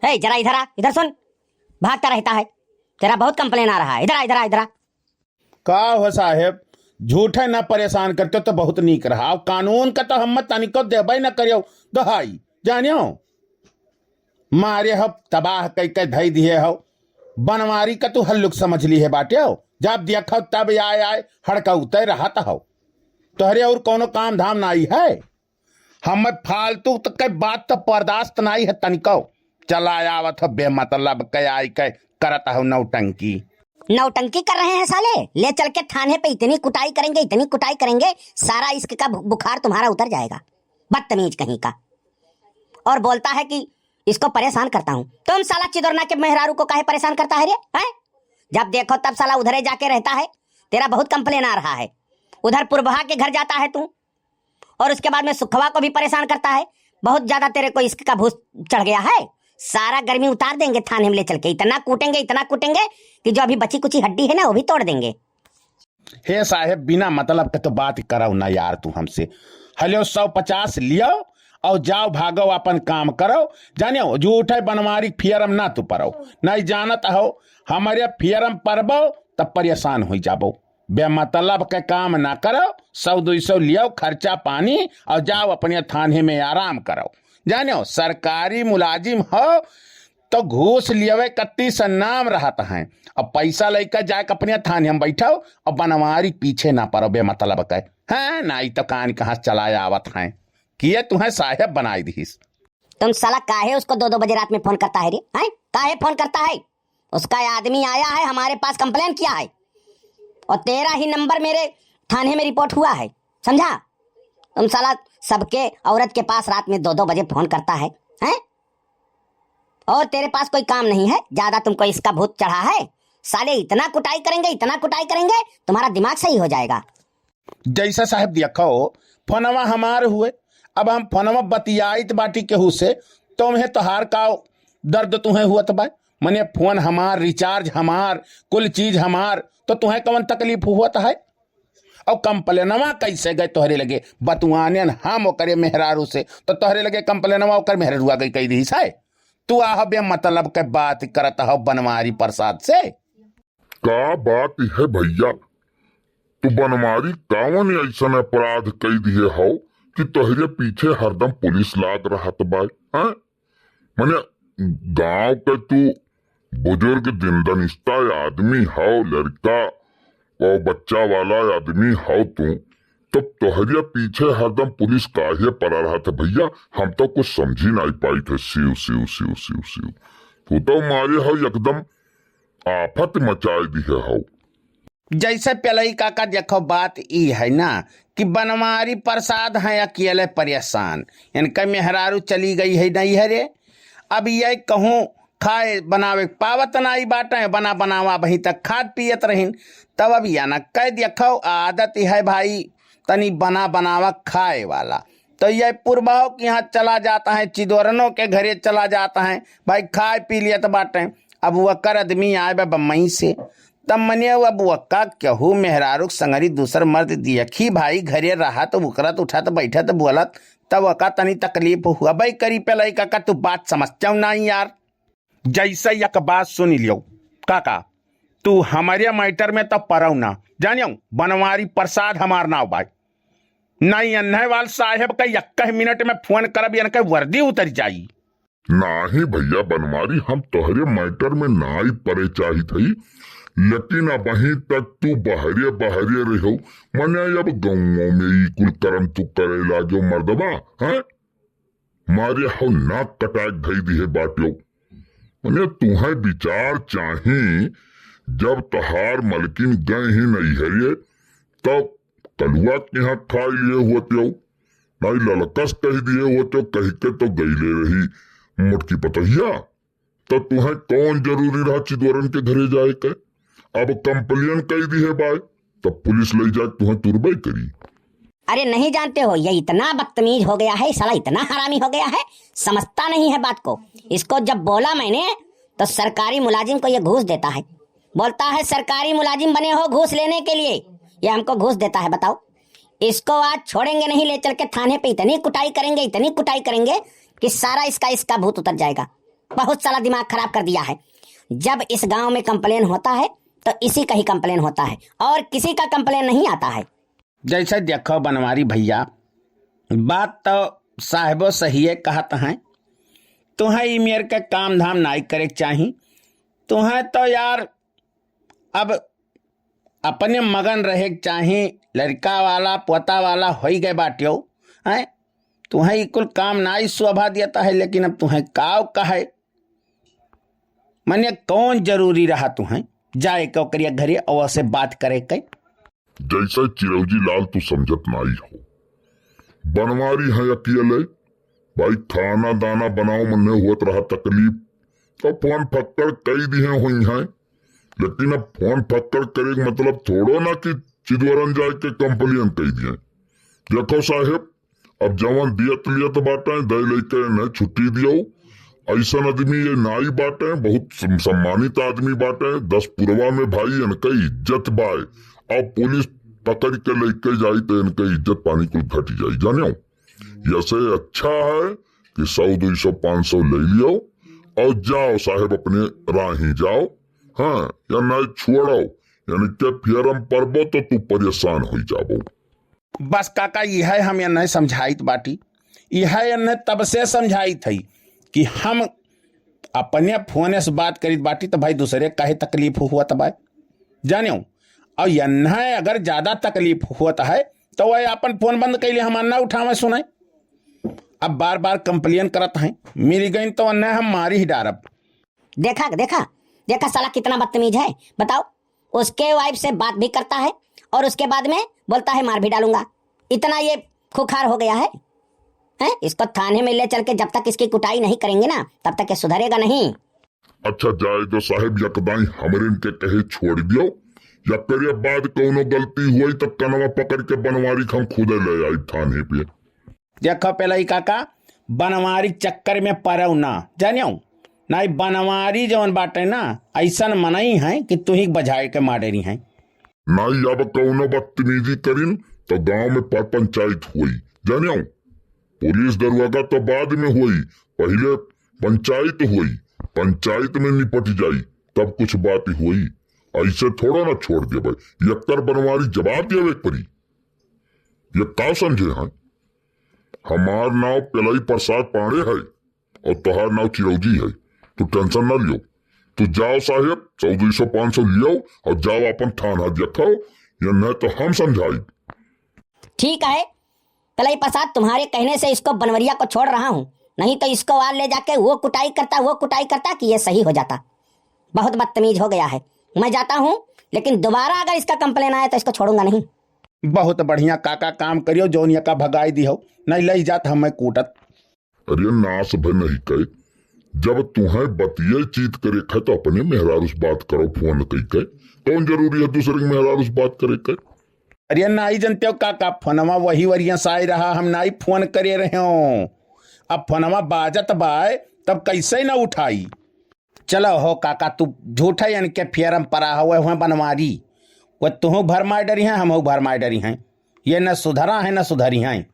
हे जरा इधर आ, इधर सुन। भागता रहता है, तेरा बहुत कंप्लेन आ रहा है। इधर आ, इधर आ, इधर आ। का हो साहेब, झूठे न परेशान करते तो बहुत नीक रहा। कानून का तो हम तनिको देबे न करियो दहाई जानियो। मारे हो तबाह कई कई धई दिए हो। बनवारी का तू हल्लुक समझ ली है बाटे हो। जब देखो तब आए आए हड़का उतर रहता हो। तोहरे और कोनो काम धाम नाई है। हम फालतू तो कई बात तो बर्दाश्त नाई है तनिको। चला आवत हो बेमतलब कई आई कई करत हो नौटंकी। नौटंकी कर रहे हैं साले। ले चल के थाने पे इतनी कुटाई करेंगे, इतनी कुटाई करेंगे, सारा इश्क का बुखार तुम्हारा उतर जाएगा। बदतमीज कहीं का। और बोलता है कि इसको परेशान करता हूं। तुम साला चिदोरना के मेहरारू को काहे परेशान करता है रे? हैं? जब देखो तब साला उधरे जाके रहता है। तेरा बहुत कंप्लेन आ रहा है। उधर पुरबहा के घर जाता है तू, और उसके बाद में सुखवा को भी परेशान करता है। बहुत ज्यादा तेरे को इश्क का भूत चढ़ गया है। सारा गर्मी उतार देंगे थाने में ले चल के। इतना कूटेंगे कि जो अभी बची कुची हड्डी है ना वो भी तोड़ देंगे। हे साहेब, बिना मतलब के तो बात कराओ ना यार तू हमसे। हलो 150 लियो और जाओ भागो अपन काम करो। जानियो झूठे बनवारी फियरम ना तू परो। नहीं जानत हो हमारे फियरम परबो तब परेशान हो जाबो। बेमतलब के काम ना करो। 100-200 लियो खर्चा पानी और जाओ अपने थाने में आराम करो। जानियो सरकारी मुलाजिम हो तो घूस लिये कत्ती सन्नाम रहता है। अब पैसा लेकर जाके अपने थाने में बैठो और बनवारी पीछे ना पड़ो बेमतलब के। हाँ नाई तो कान कहाँ चलाया आवत है। किए तुम्हें साहेब बनाई दीस। तुम साला काहे उसको 2-2 बजे रात में फोन करता है रे? हैं? काहे फोन करता है? उसका आदमी आया है हमारे पास, कंप्लेन किया है, और तेरा ही नंबर मेरे थाने में रिपोर्ट हुआ है। समझा? तुम साला सबके औरत के पास रात में 2-2 बजे फोन करता है, हैं? और तेरे पास कोई काम नहीं है, ज्यादा तुमको इसका भूत चढ़ा है। साले इतना कुटाई करेंगे तुम्हारा दिमाग सही हो जाएगा। जैसा साहब देखो फोनवा हमार हुए। अब हम फोनवा बतियाइत बाटी केहू से तुम्हें तोहार का दर्द तुम्हें हुआ तो भाई मने फोन हमार, रिचार्ज हमार, कुल चीज हमार, तो तुम्हें कौन तकलीफ हुआ है? और कंप्लेनवा कैसे गए तोहरे लगे बतुआने हम ओकरे मेहरारू से, तो तोहरे लगे कंप्लेनवा ओकर मेहरारुआ गई कई दी है। तू आह बे मतलब के बात करता हो बनवारी प्रसाद से। का बात है भैया, तू बनवारी कावन ऐसा अपराध कई दिए हो कि तोहरे पीछे हरदम पुलिस लाग रहा तो भाई हैं? मने गांव के तू बुजुर्ग जिंदनिस्ता आदमी हो, लड़का और बच्चा वाला आदमी हो तू, तो तोहरे पीछे हरदम पुलिस काहे पड़ा रहा था भैया? हम तो कुछ समझ ही नहीं पाई थे। सिव सिव सिव सिव सिव तू तो मारे हो एकदम आफत मचाई दी हो। जैसे पलई काका देखो बात ई है ना कि बनवारी प्रसाद है अकेले परेशान। इनका मेहरारू चली गई है नहीं है रे। अब ये कहूँ खाए बनावे पावत नाई बाटे बना बनावा वहीं तक खाद पियत रहीन। तब अब या ना कह देखो आदत है भाई तनी बना बनावा खाए वाला। तो ये पूर्वाओं के यहाँ चला जाता है, चिदोरनों के घरे चला जाता है भाई, खाए पी लिया तो बाटे। अब वक्कर आदमी आए बम्बई से तब मने अब वक्का कहू मेहरारुक संगरी दूसर मर्द दियखी भाई घरे रहा तो उकरत उठत बैठत बोलत तब वक्का तनी तकलीफ हुआ भाई करी पे लई काका तू बात समझता नहीं यार। जैसे एक बात सुन लियो काका, तू हमारे मैटर में तो परौ ना जानियो बनवारी प्रसाद हमार नाव भाई नहीं अन्हेवाल साहेब का 1 मिनट में फोन करब इनके वर्दी उतर जाई। नाही भैया बनवारी, हम तोहरे मैटर में नाई परे चाही थी, लेकिन अब वहीं तक तू बहरे बहरे रहो। मने अब गाँवों में ही कुल कर्म तू करेला जो मर्दबा है मारे हो नाक कटाक धई दी है बाटियो। मने तुम्हें विचार चाहे जब तहार मलकिन गए ही नहीं है ये तब कलुआ के यहाँ खा लिए होते हो, नहीं ललकस कह दिए होते कह के तो गई ले रही मुटकी पतहिया। तो तुम्हें कौन जरूरी रहा चिदोरन के घरे जाए के? अब कंप्लेन कही दी है बाय तब पुलिस ले जाए तुम्हें तुरबई करी। अरे नहीं जानते हो ये इतना बदतमीज हो गया है, साला इतना हरामी हो गया है, समझता नहीं है बात को। इसको जब बोला मैंने तो सरकारी मुलाजिम को ये घूस देता है, बोलता है सरकारी मुलाजिम बने हो घूस लेने के लिए, ये हमको घूस देता है। बताओ इसको आज छोड़ेंगे नहीं, ले चल के थाने पे इतनी कुटाई करेंगे कि सारा इसका भूत उतर जाएगा। बहुत सारा दिमाग खराब कर दिया है। जब इस गांव में कंप्लेन होता है तो इसी का ही कंप्लेन होता है और किसी का कंप्लेन नहीं आता है। जैसे देखो बनवारी भैया, बात तो साहिबो सही है कहत हैं, तुम्हें ई मेर के काम धाम नाई करे चाही। तुम्हें तो यार अब अपने मगन रहे चाही, लड़का वाला पोता वाला हो ही गए बाटियो हैं। तुम्हें कुल काम नाई शोभा देता है, लेकिन अब तुम्हें काव कहे मने कौन जरूरी रहा तुम्हें जाए को करिए घरे और से बात करे के। जैसा चिरौजी लाल तू समझत नाई हो, बनवारी है अकेले भाई, खाना दाना बनाओ मन्ने हुत रहा तकलीफ तो फोन फक्कर कई दिए हुई हैं, लेकिन अब फोन फक्कर करे का मतलब थोड़ो ना कि चिदवरन जाए के कंप्लेन कई दिए। देखो साहेब, अब जवन दियत लियत बाटे दे लेके न छुट्टी दियो। ऐसा आदमी ये नाई बाटे, बहुत सम्मानित आदमी बाटे, 10 पुरवा में भाई इनका इज्जत बाय, और पुलिस पकड़ के लेके जाई तो इनका इज्जत पानी कुल घट जाई। जाने ऐसे अच्छा है कि 100 200 500 ले लियो और जाओ साहेब अपने राह ही जाओ। हाँ, या ना छोड़ो, यानी के फिर हम परबो तो तू परेशान हो जाबो। बस काका यह है हम नहीं समझाइत बाटी, यह है तब से समझाई थी कि हम अपने फोन से बात करी बाटी तो भाई दूसरे काहे तकलीफ हुआ तब जाने। और यह अगर ज्यादा तकलीफ होता है तो वह अपन फोन बंद कर लिया, हम ना उठावे सुनाए। अब बार बार कंप्लेन करत हैं, मिल गई तो न हम मारी ही डारब। देखा देखा देखा साला कितना बदतमीज है, बताओ। उसके वाइफ से बात भी करता है और उसके बाद में बोलता है मार भी डालूंगा। इतना ये खुखार हो गया है, हैं? इसको थाने में ले चल के जब तक इसकी कुटाई नहीं करेंगे ना तब तक ये सुधरेगा नहीं। अच्छा जाए तो साहेब यकदाई हमरे के कहे छोड़ दियो, या करे बाद कोनो गलती हुई तो कनवा पकड़ के बनवारी हम खुद ले आई थाने पे। देखो पहले ही काका, बनवारी चक्कर में परव ना जानियो ना, बनवारी जवन बाटे ना ऐसा मनाई है कि तू ही बजाए के मारेरी है। नाई अब कौनो बदतमीजी करिन तो गांव में पंचायत हुई। जानियो पुलिस दरवाजा तो बाद में हुई, पहले पंचायत हुई, पंचायत में निपट जाई तब कुछ बात हुई। ऐसे थोड़ा ना छोड़ दे भाई, यक्कर बनवारी जवाब देवे परी। ये का समझे हैं? हमार नाव पिलाई प्रसाद पांडे है और तुहार नाव चिरौजी है, तू टेंशन ना लियो। तू जाओ साहेब 100 200 500 लियो और जाओ अपन थाना दिखाओ, या नहीं तो हम समझाई। ठीक है पलई प्रसाद, तुम्हारे कहने से इसको बनवरिया को छोड़ रहा हूं, नहीं तो इसको वाल ले जाके वो कुटाई करता कि ये सही हो जाता। बहुत बदतमीज हो गया है, मैं जाता हूं, लेकिन दोबारा अगर इसका कंप्लेन आया तो इसको छोड़ूंगा नहीं। बहुत बढ़िया काका काम करियो, जोनिया का भगाई दी हो नहीं लई जात हमें कूटत। अरे नास भे नहीं कहे, जब तुम्हें बतिये चीत करे खे तो अपने मेहरारू से बात करो फोन कही के। कौन जरूरी है दूसरे के मेहरारू से बात करे के? अरे नाई जनते हो काका, फोनमा वही वरिया साई रहा, हम नाई फोन करे रहे हो। अब फोनमा बाजत बाय तब कैसे न उठाई। चलो हो काका, तू झूठा यानी के फेरम परा हुए बनवारी, वो तुह भर मार डरी हैं, हम भर मार डरी हैं। ये न सुधरा है न सुधरी हैं।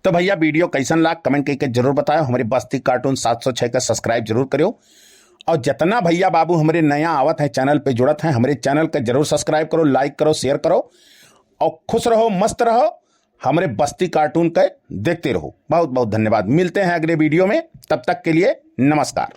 तो भैया वीडियो कैसन लाग कमेंट करके जरूर बताओ। हमारी बस्ती कार्टून 706 का सब्सक्राइब जरूर करो, और जितना भैया बाबू हमारे नया आवत है चैनल पे जुड़त है, हमारे चैनल का जरूर सब्सक्राइब करो, लाइक करो, शेयर करो, और खुश रहो, मस्त रहो, हमारे बस्ती कार्टून के देखते रहो। बहुत बहुत धन्यवाद, मिलते हैं अगले वीडियो में, तब तक के लिए नमस्कार।